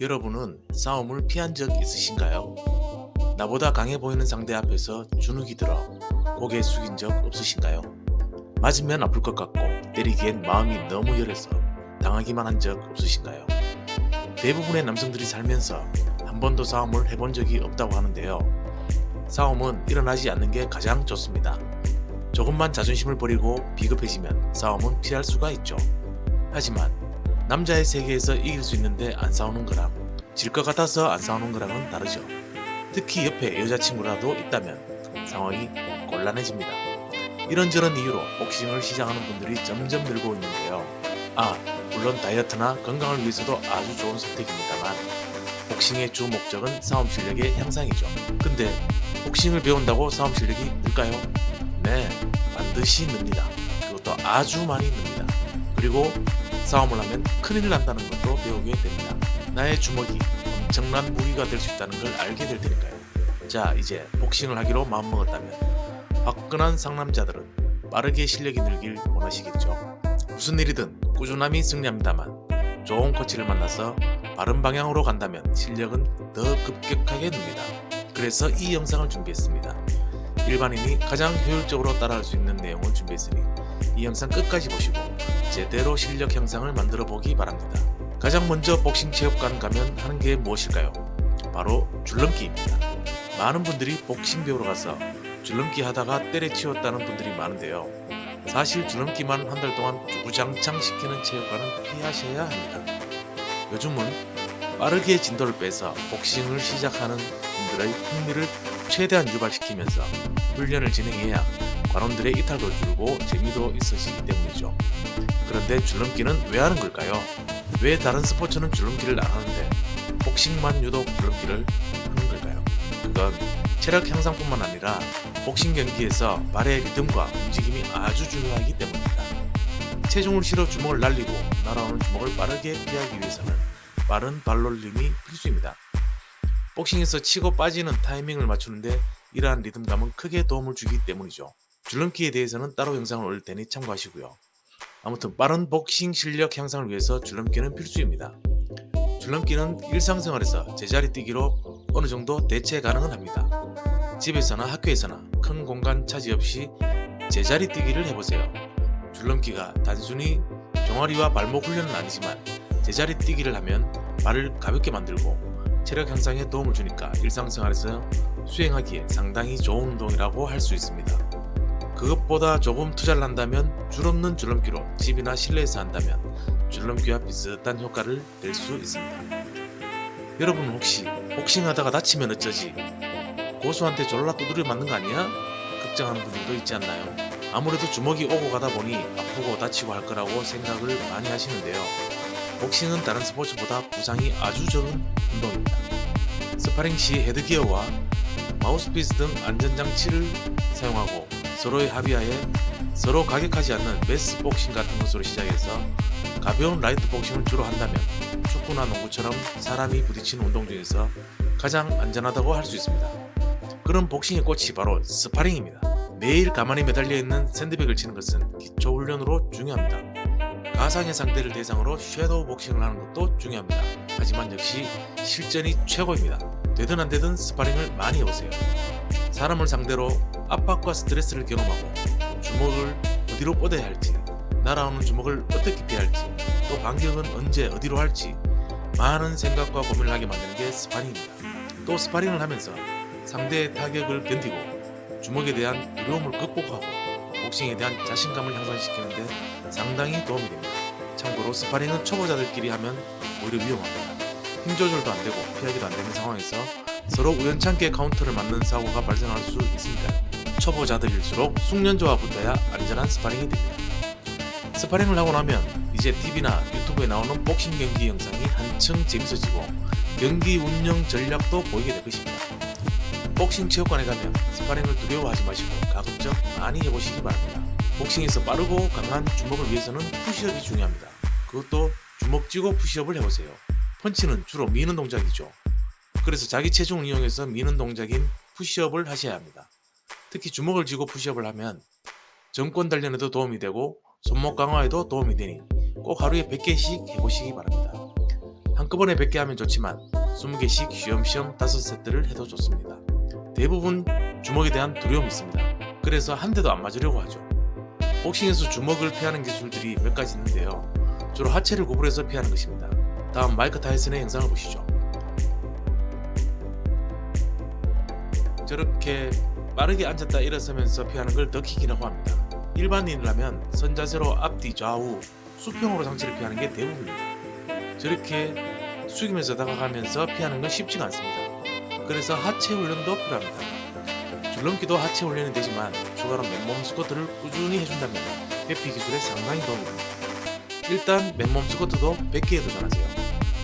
여러분은 싸움을 피한 적 있으신가요? 나보다 강해 보이는 상대 앞에서 주눅이 들어 고개 숙인 적 없으신가요? 맞으면 아플 것 같고 때리기엔 마음이 너무 열해서 당하기만 한 적 없으신가요? 대부분의 남성들이 살면서 한 번도 싸움을 해본 적이 없다고 하는데요. 싸움은 일어나지 않는 게 가장 좋습니다. 조금만 자존심을 버리고 비겁해지면 싸움은 피할 수가 있죠. 하지만 남자의 세계에서 이길 수 있는데 안 싸우는 거랑 질 것 같아서 안 싸우는 거랑은 다르죠. 특히 옆에 여자친구라도 있다면 상황이 곤란해집니다. 이런저런 이유로 복싱을 시작하는 분들이 점점 늘고 있는데요. 물론 다이어트나 건강을 위해서도 아주 좋은 선택입니다만 복싱의 주 목적은 싸움 실력의 향상이죠. 근데 복싱을 배운다고 싸움 실력이 늘까요? 네, 반드시 늡니다. 그것도 아주 많이 늡니다. 그리고 싸움을 하면 큰일 난다는 것도 배우게 됩니다. 나의 주먹이 엄청난 무기가 될 수 있다는 걸 알게 될 테니까요. 자, 이제 복싱을 하기로 마음먹었다면 화끈한 상남자들은 빠르게 실력이 늘길 원하시겠죠. 무슨 일이든 꾸준함이 승리합니다만 좋은 코치를 만나서 바른 방향으로 간다면 실력은 더 급격하게 늡니다. 그래서 이 영상을 준비했습니다. 일반인이 가장 효율적으로 따라할 수 있는 내용을 준비했으니 이 영상 끝까지 보시고 제대로 실력 향상을 만들어 보기 바랍니다. 가장 먼저 복싱 체육관 가면 하는 게 무엇일까요? 바로 줄넘기입니다. 많은 분들이 복싱 배우러 가서 줄넘기 하다가 때려치웠다는 분들이 많은데요. 사실 줄넘기만 한 달 동안 주구장창 시키는 체육관은 피하셔야 합니다. 요즘은 빠르게 진도를 빼서 복싱을 시작하는 분들의 흥미를 최대한 유발시키면서 훈련을 진행해야 관원들의 이탈도 줄고 재미도 있으시기 때문이죠. 그런데 줄넘기는 왜 하는 걸까요? 왜 다른 스포츠는 줄넘기를 안 하는데 복싱만 유독 줄넘기를 하는 걸까요? 그건 체력 향상뿐만 아니라 복싱 경기에서 발의 리듬과 움직임이 아주 중요하기 때문입니다. 체중을 실어 주먹을 날리고 날아오는 주먹을 빠르게 피하기 위해서는 빠른 발놀림이 필수입니다. 복싱에서 치고 빠지는 타이밍을 맞추는데 이러한 리듬감은 크게 도움을 주기 때문이죠. 줄넘기에 대해서는 따로 영상을 올릴 테니 참고하시고요. 아무튼 빠른 복싱 실력 향상을 위해서 줄넘기는 필수입니다. 줄넘기는 일상생활에서 제자리 뛰기로 어느 정도 대체 가능은 합니다. 집에서나 학교에서나 큰 공간 차지 없이 제자리 뛰기를 해보세요. 줄넘기가 단순히 종아리와 발목 훈련은 아니지만 제자리 뛰기를 하면 발을 가볍게 만들고 체력 향상에 도움을 주니까 일상생활에서 수행하기에 상당히 좋은 운동이라고 할 수 있습니다. 그것보다 조금 투자를 한다면 줄 없는 줄넘기로 집이나 실내에서 한다면 줄넘기와 비슷한 효과를 낼 수 있습니다. 여러분 혹시 복싱하다가 다치면 어쩌지? 고수한테 졸라 두드려 맞는 거 아니야? 걱정하는 분들도 있지 않나요? 아무래도 주먹이 오고 가다 보니 아프고 다치고 할 거라고 생각을 많이 하시는데요. 복싱은 다른 스포츠보다 부상이 아주 적은 운동입니다. 스파링 시 헤드기어와 마우스피스 등 안전장치를 사용하고 서로의 합의하에 서로 가격하지 않는 매스 복싱 같은 것으로 시작해서 가벼운 라이트 복싱을 주로 한다면 축구나 농구처럼 사람이 부딪히는 운동 중에서 가장 안전하다고 할 수 있습니다. 그런 복싱의 꽃이 바로 스파링입니다. 매일 가만히 매달려 있는 샌드백을 치는 것은 기초 훈련으로 중요합니다. 가상의 상대를 대상으로 섀도우 복싱을 하는 것도 중요합니다. 하지만 역시 실전이 최고입니다. 되든 안 되든 스파링을 많이 해보세요. 사람을 상대로 압박과 스트레스를 경험하고 주먹을 어디로 뻗어야 할지, 날아오는 주먹을 어떻게 피할지, 또 반격은 언제 어디로 할지 많은 생각과 고민을 하게 만드는 게 스파링입니다. 또 스파링을 하면서 상대의 타격을 견디고 주먹에 대한 두려움을 극복하고 복싱에 대한 자신감을 향상시키는데 상당히 도움이 됩니다. 참고로 스파링은 초보자들끼리 하면 오히려 위험합니다. 힘 조절도 안 되고 피하기도 안 되는 상황에서 서로 우연찮게 카운터를 맞는 사고가 발생할 수 있으니까요. 초보자들일수록 숙련조와 붙어야 안전한 스파링이 됩니다. 스파링을 하고 나면 이제 TV나 유튜브에 나오는 복싱 경기 영상이 한층 재밌어지고 경기 운영 전략도 보이게 될 것입니다. 복싱 체육관에 가면 스파링을 두려워하지 마시고 가급적 많이 해보시기 바랍니다. 복싱에서 빠르고 강한 주먹을 위해서는 푸시업이 중요합니다. 그것도 주먹 쥐고 푸시업을 해보세요. 펀치는 주로 미는 동작이죠. 그래서 자기 체중을 이용해서 미는 동작인 푸시업을 하셔야 합니다. 특히 주먹을 쥐고 푸시업을 하면 정권 단련에도 도움이 되고 손목 강화에도 도움이 되니 꼭 하루에 100개씩 해보시기 바랍니다. 한꺼번에 100개 하면 좋지만 20개씩 쉬엄쉬엄 5세트를 해도 좋습니다. 대부분 주먹에 대한 두려움이 있습니다. 그래서 한 대도 안 맞으려고 하죠. 복싱에서 주먹을 피하는 기술들이 몇 가지 있는데요. 주로 하체를 구부려서 피하는 것입니다. 다음 마이크 타이슨의 영상을 보시죠. 저렇게 빠르게 앉았다 일어서면서 피하는 걸 더킥이라고 합니다. 일반인이라면 선자세로 앞뒤 좌우 수평으로 상체를 피하는 게 대부분입니다. 저렇게 숙이면서 다가가면서 피하는 건 쉽지가 않습니다. 그래서 하체 훈련도 필요합니다. 줄넘기도 하체 훈련이 되지만 추가로 맨몸 스쿼트를 꾸준히 해준다면 회피 기술에 상당히 도움이 됩니다. 일단 맨몸 스쿼트도 100개에 도전하세요.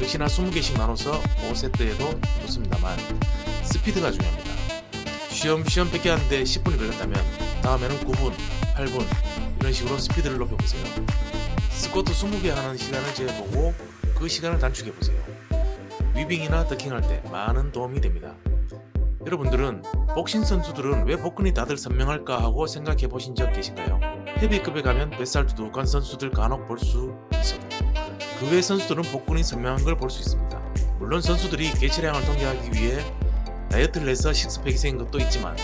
역시나 20개씩 나눠서 5세트에도 좋습니다만 스피드가 중요합니다. 쉬엄쉬엄 100개 하는데 10분이 걸렸다면 다음에는 9분, 8분 이런 식으로 스피드를 높여보세요. 스쿼트 20개 하는 시간을 재보고 그 시간을 단축해보세요. 위빙이나 더킹할 때 많은 도움이 됩니다. 여러분들은 복싱 선수들은 왜 복근이 다들 선명할까 하고 생각해 보신 적 계신가요? 헤비급에 가면 뱃살 두둑한 선수들 간혹 볼 수 있어도 그 외 선수들은 복근이 선명한 걸 볼 수 있습니다. 물론 선수들이 개체량을 통제하기 위해 다이어트를 해서 식스팩이 생긴 것도 있지만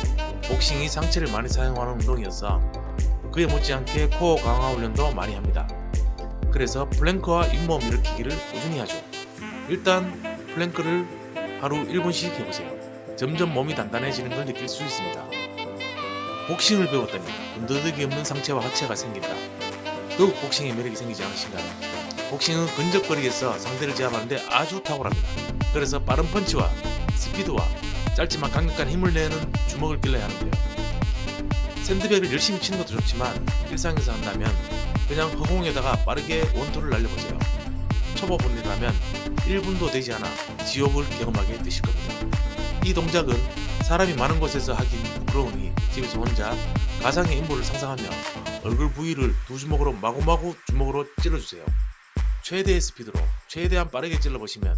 복싱이 상체를 많이 사용하는 운동이어서 그에 못지않게 코어 강화 훈련도 많이 합니다. 그래서 플랭크와 잇몸 일으키기를 꾸준히 하죠. 일단 플랭크를 하루 1분씩 해보세요. 점점 몸이 단단해지는 걸 느낄 수 있습니다. 복싱을 배웠더니 군더더기 없는 상체와 하체가 생긴다. 더욱 복싱의 매력이 생기지 않으신가요? 복싱은 근접거리에서 상대를 제압하는데 아주 탁월합니다. 그래서 빠른 펀치와 스피드와 짧지만 강력한 힘을 내는 주먹을 길러야 하는데요. 샌드백을 열심히 치는 것도 좋지만 일상에서 한다면 그냥 허공에다가 빠르게 원투를 날려보세요. 초보분이라면 1분도 되지 않아 지옥을 경험하게 되실 겁니다. 이 동작은 사람이 많은 곳에서 하긴 부끄러우니 집에서 혼자 가상의 인물을 상상하며 얼굴 부위를 두 주먹으로 마구마구 주먹으로 찔러주세요. 최대의 스피드로 최대한 빠르게 찔러보시면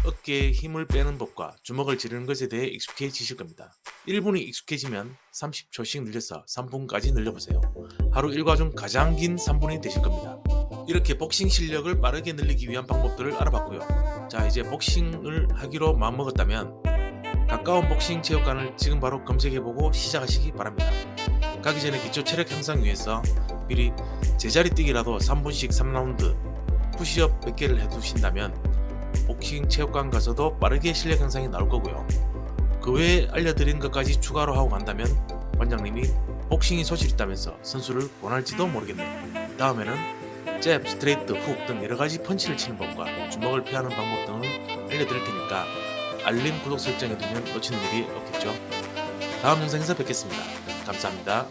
어깨에 힘을 빼는 법과 주먹을 지르는 것에 대해 익숙해지실 겁니다. 1분이 익숙해지면 30초씩 늘려서 3분까지 늘려보세요. 하루 일과 중 가장 긴 3분이 되실 겁니다. 이렇게 복싱 실력을 빠르게 늘리기 위한 방법들을 알아봤고요. 자, 이제 복싱을 하기로 마음먹었다면 가까운 복싱 체육관을 지금 바로 검색해보고 시작하시기 바랍니다. 가기 전에 기초 체력 향상 위해서 미리 제자리 뛰기라도 3분씩 3라운드 푸시업 100개를 해두신다면 복싱 체육관 가서도 빠르게 실력 향상이 나올 거고요. 그 외에 알려드린 것까지 추가로 하고 간다면 원장님이 복싱이 소질 있다면서 선수를 권할지도 모르겠네요. 다음에는 잽, 스트레이트, 훅 등 여러가지 펀치를 치는 법과 주먹을 피하는 방법 등을 알려드릴 테니까 알림, 구독 설정해두면 놓치는 일이 없겠죠. 다음 영상에서 뵙겠습니다. 감사합니다.